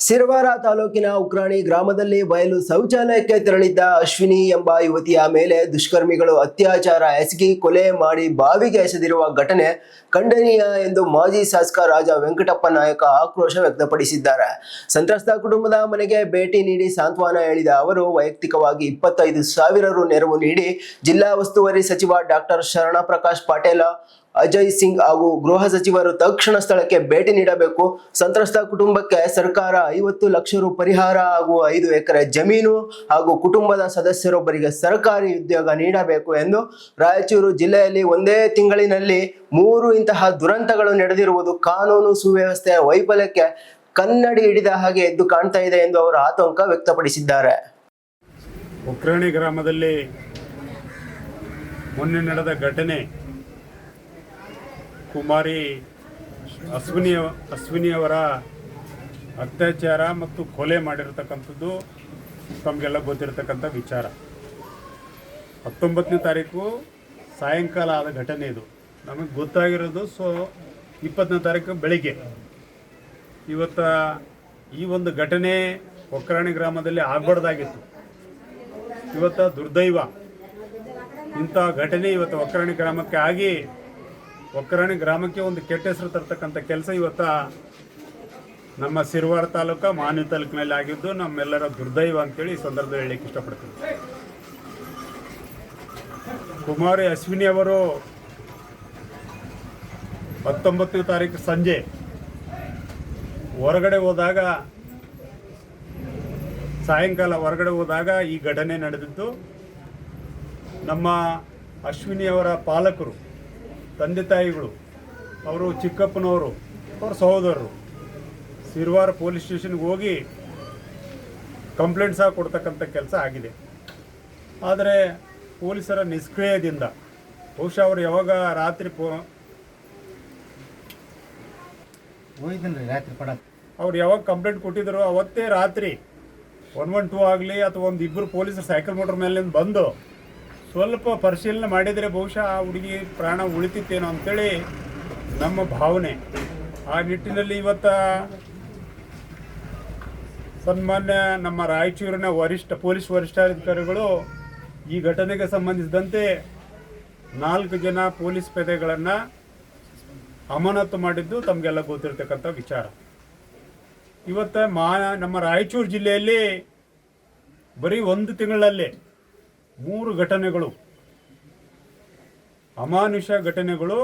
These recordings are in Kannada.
ಸಿರವಾರ ತಾಲೂಕಿನ ಉಕ್ರಾಣಿ ಗ್ರಾಮದಲ್ಲಿ ಬಯಲು ಶೌಚಾಲಯಕ್ಕೆ ತೆರಳಿದ್ದ ಅಶ್ವಿನಿ ಎಂಬ ಯುವತಿಯ ಮೇಲೆ ದುಷ್ಕರ್ಮಿಗಳು ಅತ್ಯಾಚಾರ ಎಸಗಿ ಕೊಲೆ ಮಾಡಿ ಬಾವಿಗೆ ಎಸೆದಿರುವ ಘಟನೆ ಖಂಡನೀಯ ಎಂದು ಮಾಜಿ ಶಾಸಕ ರಾಜ ವೆಂಕಟಪ್ಪ ನಾಯಕ ಆಕ್ರೋಶ ವ್ಯಕ್ತಪಡಿಸಿದ್ದಾರೆ. ಸಂತ್ರಸ್ತ ಕುಟುಂಬದ ಮನೆಗೆ ಭೇಟಿ ನೀಡಿ ಸಾಂತ್ವನ ಹೇಳಿದ ಅವರು ವೈಯಕ್ತಿಕವಾಗಿ 25,000 ರು ನೆರವು ನೀಡಿ ಜಿಲ್ಲಾ ಉಸ್ತುವಾರಿ ಸಚಿವ ಡಾಕ್ಟರ್ ಶರಣಪ್ರಕಾಶ್ ಪಾಟೀಲ್, ಅಜಯ್ ಸಿಂಗ್ ಹಾಗೂ ಗೃಹ ಸಚಿವರು ತಕ್ಷಣ ಸ್ಥಳಕ್ಕೆ ಭೇಟಿ ನೀಡಬೇಕು. ಸಂತ್ರಸ್ತ ಕುಟುಂಬಕ್ಕೆ ಸರ್ಕಾರ 50 ಲಕ್ಷ ರು ಪರಿಹಾರ ಹಾಗೂ 5 ಎಕರೆ ಜಮೀನು ಹಾಗೂ ಕುಟುಂಬದ ಸದಸ್ಯರೊಬ್ಬರಿಗೆ ಸರ್ಕಾರಿ ಉದ್ಯೋಗ ನೀಡಬೇಕು ಎಂದು ರಾಯಚೂರು ಜಿಲ್ಲೆಯಲ್ಲಿ ಒಂದೇ ತಿಂಗಳಿನಲ್ಲಿ 3 ಇಂತಹ ದುರಂತಗಳು ನಡೆದಿರುವುದು ಕಾನೂನು ಸುವ್ಯವಸ್ಥೆಯ ವೈಫಲ್ಯಕ್ಕೆ ಕನ್ನಡಿ ಹಿಡಿದ ಹಾಗೆ ಎದ್ದು ಕಾಣ್ತಾ ಇದೆ ಎಂದು ಅವರು ಆತಂಕ ವ್ಯಕ್ತಪಡಿಸಿದ್ದಾರೆ. ಉಕ್ರಾಣಿ ಗ್ರಾಮದಲ್ಲಿ ಮೊನ್ನೆ ನಡೆದ ಘಟನೆ ಕುಮಾರಿ ಅಶ್ವಿನಿಯವರ ಅತ್ಯಾಚಾರ ಮತ್ತು ಕೊಲೆ ಮಾಡಿರತಕ್ಕಂಥದ್ದು ತಮಗೆಲ್ಲ ಗೊತ್ತಿರತಕ್ಕಂಥ ವಿಚಾರ. 19ನೇ ತಾರೀಕು ಸಾಯಂಕಾಲ ಆದ ಘಟನೆ ಇದು. ನಮಗೆ ಗೊತ್ತಾಗಿರೋದು 20ನೇ ತಾರೀಕು ಬೆಳಿಗ್ಗೆ. ಇವತ್ತು ಈ ಒಂದು ಘಟನೆ ಒಕ್ರಾಣಿ ಗ್ರಾಮದಲ್ಲಿ ಆಗಬಾರ್ದಾಗಿತ್ತು. ಇವತ್ತು ದುರ್ದೈವ ಇಂಥ ಘಟನೆ ಇವತ್ತು ಒಕ್ರಾಣಿ ಗ್ರಾಮಕ್ಕೆ ಆಗಿ ಒಕ್ರಾಣಿ ಗ್ರಾಮಕ್ಕೆ ಒಂದು ಕೆಟ್ಟ ಹೆಸರು ತರ್ತಕ್ಕಂಥ ಕೆಲಸ ಇವತ್ತು ನಮ್ಮ ಸಿರವಾರ ತಾಲೂಕು ಮಾನ್ವಿ ತಾಲೂಕಿನಲ್ಲಿ ಆಗಿದ್ದು ನಮ್ಮೆಲ್ಲರ ದುರ್ದೈವ ಅಂತೇಳಿ ಈ ಸಂದರ್ಭದಲ್ಲಿ ಹೇಳಲಿಕ್ಕೆ ಇಷ್ಟಪಡ್ತೀನಿ. ಕುಮಾರಿ ಅಶ್ವಿನಿ ಅವರು 19ನೇ ತಾರೀಕು ಸಂಜೆ ಸಾಯಂಕಾಲ ಹೊರಗಡೆ ಹೋದಾಗ ಈ ಘಟನೆ ನಡೆದಿದ್ದು. ನಮ್ಮ ಅಶ್ವಿನಿಯವರ ಪಾಲಕರು, ತಂದೆ ತಾಯಿಗಳು, ಅವರು ಚಿಕ್ಕಪ್ಪನವರು, ಅವರ ಸಹೋದರರು ಸಿರವಾರ ಪೊಲೀಸ್ ಸ್ಟೇಷನ್ಗೆ ಹೋಗಿ ಕಂಪ್ಲೇಂಟ್ ಸಹ ಕೊಡ್ತಕ್ಕಂಥ ಕೆಲಸ ಆಗಿದೆ. ಆದರೆ ಪೊಲೀಸರ ನಿಷ್ಕ್ರಿಯದಿಂದ ಬಹುಶಃ ಅವರು ಯಾವಾಗ ರಾತ್ರಿ ಅವ್ರು ಯಾವಾಗ ಕಂಪ್ಲೇಂಟ್ ಕೊಟ್ಟಿದ್ರು ಅವತ್ತೇ ರಾತ್ರಿ 112 ಆಗಲಿ ಅಥವಾ ಒಂದು ಇಬ್ಬರು ಪೊಲೀಸರು ಸೈಕಲ್ ಮೋಟರ್ ಮೇಲಿಂದ ಬಂದು ಸ್ವಲ್ಪ ಪರಿಶೀಲನೆ ಮಾಡಿದರೆ ಬಹುಶಃ ಆ ಹುಡುಗಿ ಪ್ರಾಣ ಉಳಿತಿತ್ತೇನೋ ಅಂಥೇಳಿ ನಮ್ಮ ಭಾವನೆ. ಆ ನಿಟ್ಟಿನಲ್ಲಿ ಇವತ್ತು ಸನ್ಮಾನ್ಯ ನಮ್ಮ ರಾಯಚೂರಿನ ಪೊಲೀಸ್ ವರಿಷ್ಠಾಧಿಕಾರಿಗಳು ಈ ಘಟನೆಗೆ ಸಂಬಂಧಿಸಿದಂತೆ 4 ಜನ ಪೊಲೀಸ್ ಪೇದೆಗಳನ್ನು ಅಮಾನತು ಮಾಡಿದ್ದು ತಮಗೆಲ್ಲ ಗೊತ್ತಿರತಕ್ಕಂಥ ವಿಚಾರ. ಇವತ್ತು ನಮ್ಮ ರಾಯಚೂರು ಜಿಲ್ಲೆಯಲ್ಲಿ ಬರೀ ಒಂದು ತಿಂಗಳಲ್ಲಿ 3 ಘಟನೆಗಳು, ಅಮಾನುಷ ಘಟನೆಗಳು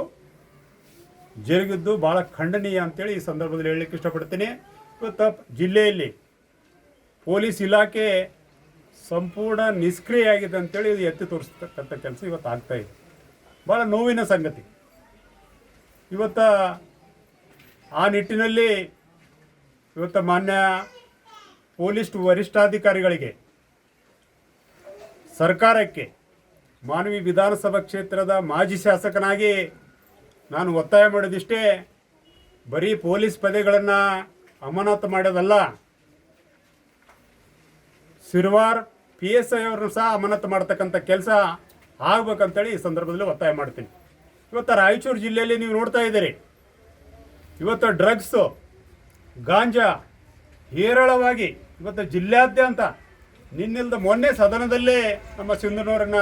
ಜರುಗಿದ್ದು ಭಾಳ ಖಂಡನೀಯ ಅಂತೇಳಿ ಈ ಸಂದರ್ಭದಲ್ಲಿ ಹೇಳಲಿಕ್ಕೆ ಇಷ್ಟಪಡ್ತೀನಿ. ಇವತ್ತು ಜಿಲ್ಲೆಯಲ್ಲಿ ಪೊಲೀಸ್ ಇಲಾಖೆ ಸಂಪೂರ್ಣ ನಿಷ್ಕ್ರಿಯ ಆಗಿದೆ ಅಂತೇಳಿ ಇದು ಎತ್ತಿ ತೋರಿಸ್ತಕ್ಕಂಥ ಕೆಲಸ ಇವತ್ತು ಆಗ್ತಾಯಿದೆ. ಭಾಳ ನೋವಿನ ಸಂಗತಿ. ಇವತ್ತು ಆ ನಿಟ್ಟಿನಲ್ಲಿ ಇವತ್ತು ಮಾನ್ಯ ಪೊಲೀಸ್ ವರಿಷ್ಠಾಧಿಕಾರಿಗಳಿಗೆ, ಸರ್ಕಾರಕ್ಕೆ, ಮಾನ್ವಿ ವಿಧಾನಸಭಾ ಕ್ಷೇತ್ರದ ಮಾಜಿ ಶಾಸಕನಾಗಿ ನಾನು ಒತ್ತಾಯ ಮಾಡೋದಿಷ್ಟೇ, ಬರೀ ಪೊಲೀಸ್ ಪದೆಗಳನ್ನು ಅಮಾನತು ಮಾಡೋದಲ್ಲ, ಸಿರವಾರ PSI ಅವ್ರನ್ನೂ ಸಹ ಅಮಾನತು ಮಾಡ್ತಕ್ಕಂಥ ಕೆಲಸ ಆಗ್ಬೇಕಂತೇಳಿ ಈ ಸಂದರ್ಭದಲ್ಲಿ ಒತ್ತಾಯ ಮಾಡ್ತೀನಿ. ಇವತ್ತು ರಾಯಚೂರು ಜಿಲ್ಲೆಯಲ್ಲಿ ನೀವು ನೋಡ್ತಾ ಇದ್ದೀರಿ, ಇವತ್ತು ಡ್ರಗ್ಸು, ಗಾಂಜಾ ಹೇರಳವಾಗಿ ಇವತ್ತು ಜಿಲ್ಲೆಯಾದ್ಯಂತ ನಿನ್ನಿಲ್ದ ಮೊನ್ನೆ ಸದನದಲ್ಲೇ ನಮ್ಮ ಸಿಂಧನೂರಿನ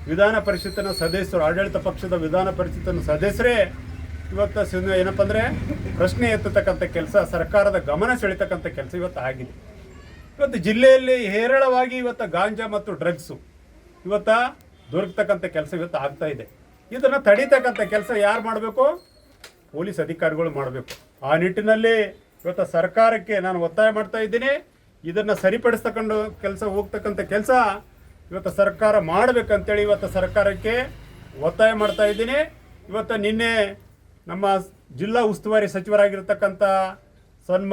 ವಿಧಾನ ಪರಿಷತ್ತಿನ ಸದಸ್ಯರು, ಆಡಳಿತ ಪಕ್ಷದ ವಿಧಾನ ಪರಿಷತ್ತಿನ ಸದಸ್ಯರೇ ಇವತ್ತು ಏನಪ್ಪ ಅಂದರೆ ಪ್ರಶ್ನೆ ಎತ್ತತಕ್ಕಂಥ ಕೆಲಸ, ಸರ್ಕಾರದ ಗಮನ ಸೆಳೀತಕ್ಕಂಥ ಕೆಲಸ ಇವತ್ತು ಆಗಿದೆ. ಇವತ್ತು ಜಿಲ್ಲೆಯಲ್ಲಿ ಹೇರಳವಾಗಿ ಇವತ್ತು ಗಾಂಜಾ ಮತ್ತು ಡ್ರಗ್ಸು ಇವತ್ತು ದೊರಕತಕ್ಕಂಥ ಕೆಲಸ ಇವತ್ತು ಆಗ್ತಾ ಇದೆ. ಇದನ್ನು ತಡೀತಕ್ಕಂಥ ಕೆಲಸ ಯಾರು ಮಾಡಬೇಕು? ಪೊಲೀಸ್ ಅಧಿಕಾರಿಗಳು ಮಾಡಬೇಕು. ಆ ನಿಟ್ಟಿನಲ್ಲಿ ಇವತ್ತು ಸರ್ಕಾರಕ್ಕೆ ನಾನು ಒತ್ತಾಯ ಮಾಡ್ತಾ ಇದ್ದೀನಿ, ಇದನ್ನು ಸರಿಪಡಿಸ್ತಕೊಂಡು ಹೋಗ್ತಕ್ಕಂಥ ಕೆಲಸ ಇವತ್ತು ಸರ್ಕಾರ ಮಾಡಬೇಕಂತೇಳಿ ಇವತ್ತು ಸರ್ಕಾರಕ್ಕೆ ಒತ್ತಾಯ ಮಾಡ್ತಾ ಇದ್ದೀನಿ. ಇವತ್ತು ನಿನ್ನೆ ನಮ್ಮ ಜಿಲ್ಲಾ ಉಸ್ತುವಾರಿ ಸಚಿವರಾಗಿರ್ತಕ್ಕಂಥ ಸನ್ಮಾನ್ಯ